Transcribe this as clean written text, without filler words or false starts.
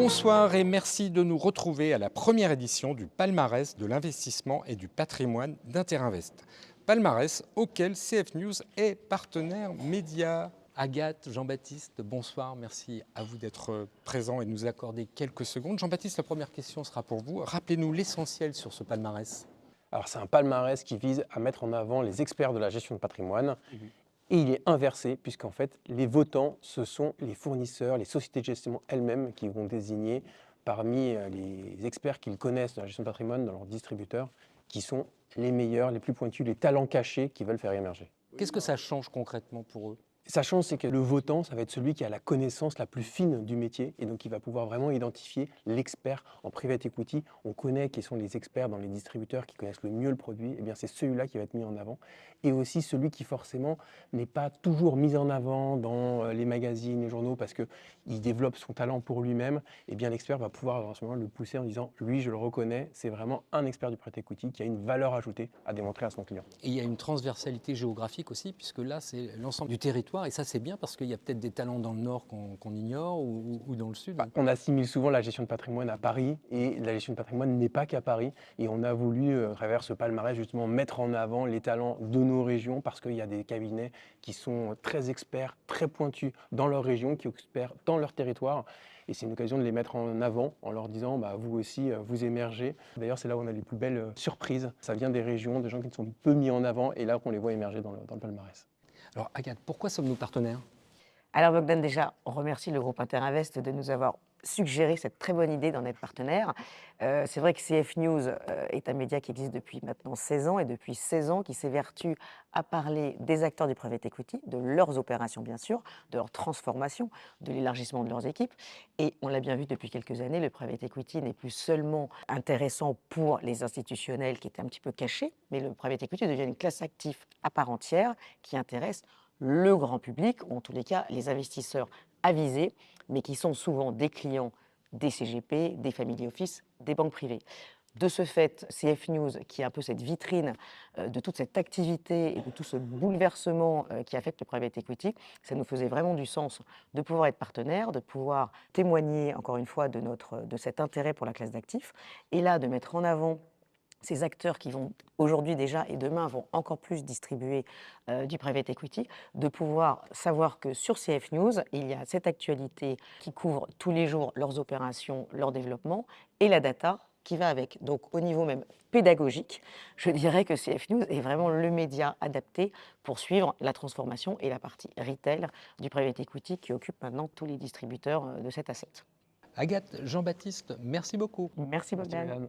Bonsoir et merci de nous retrouver à la première édition du palmarès de l'investissement et du patrimoine d'Interinvest. Palmarès auquel CF News est partenaire média. Agathe, Jean-Baptiste, bonsoir, merci à vous d'être présents et de nous accorder quelques secondes. Jean-Baptiste, la première question sera pour vous. Rappelez-nous l'essentiel sur ce palmarès. Alors c'est un palmarès qui vise à mettre en avant les experts de la gestion de patrimoine. Et il est inversé, puisqu'en fait, les votants, ce sont les fournisseurs, les sociétés de gestion elles-mêmes qui vont désigner parmi les experts qu'ils connaissent de la gestion de patrimoine dans leurs distributeurs, qui sont les meilleurs, les plus pointus, les talents cachés qu'ils veulent faire émerger. Qu'est-ce que ça change concrètement pour eux ? Sa chance, c'est que le votant, ça va être celui qui a la connaissance la plus fine du métier et donc il va pouvoir vraiment identifier l'expert en private equity. On connaît qui sont les experts dans les distributeurs qui connaissent le mieux le produit. Et bien c'est celui-là qui va être mis en avant. Et aussi celui qui forcément n'est pas toujours mis en avant dans les magazines, les journaux parce qu'il développe son talent pour lui-même. Et bien l'expert va pouvoir à ce moment le pousser en disant lui je le reconnais, c'est vraiment un expert du private equity qui a une valeur ajoutée à démontrer à son client. Et il y a une transversalité géographique aussi, puisque là c'est l'ensemble du territoire. Et ça, c'est bien parce qu'il y a peut-être des talents dans le Nord qu'on ignore ou dans le Sud. On assimile souvent la gestion de patrimoine à Paris et la gestion de patrimoine n'est pas qu'à Paris. Et on a voulu, à travers ce palmarès, justement mettre en avant les talents de nos régions parce qu'il y a des cabinets qui sont très experts, très pointus dans leur région, qui sont experts dans leur territoire. Et c'est une occasion de les mettre en avant en leur disant vous aussi, vous émergez. D'ailleurs, c'est là où on a les plus belles surprises. Ça vient des régions, des gens qui sont peu mis en avant et là qu'on les voit émerger dans le palmarès. Alors Agathe, pourquoi sommes-nous partenaires ? Alors Bogdan, déjà, on remercie le groupe Interinvest de nous avoir suggéré cette très bonne idée d'en être partenaire. C'est vrai que CF News est un média qui existe depuis maintenant 16 ans et depuis 16 ans qui s'évertue à parler des acteurs du private equity, de leurs opérations bien sûr, de leur transformation, de l'élargissement de leurs équipes. Et on l'a bien vu depuis quelques années, le private equity n'est plus seulement intéressant pour les institutionnels qui étaient un petit peu cachés, mais le private equity devient une classe active à part entière qui intéresse le grand public, ou en tous les cas les investisseurs avisés, mais qui sont souvent des clients des CGP, des family office, des banques privées. De ce fait, CF News, qui est un peu cette vitrine de toute cette activité et de tout ce bouleversement qui affecte le private equity, ça nous faisait vraiment du sens de pouvoir être partenaire, de pouvoir témoigner encore une fois de cet intérêt pour la classe d'actifs, et là de mettre en avant ces acteurs qui vont aujourd'hui déjà et demain vont encore plus distribuer du private equity, de pouvoir savoir que sur CF News, il y a cette actualité qui couvre tous les jours leurs opérations, leur développement et la data qui va avec. Donc au niveau même pédagogique, je dirais que CF News est vraiment le média adapté pour suivre la transformation et la partie retail du private equity qui occupe maintenant tous les distributeurs de cet asset. Agathe, Jean-Baptiste, merci beaucoup. Merci Bogdan.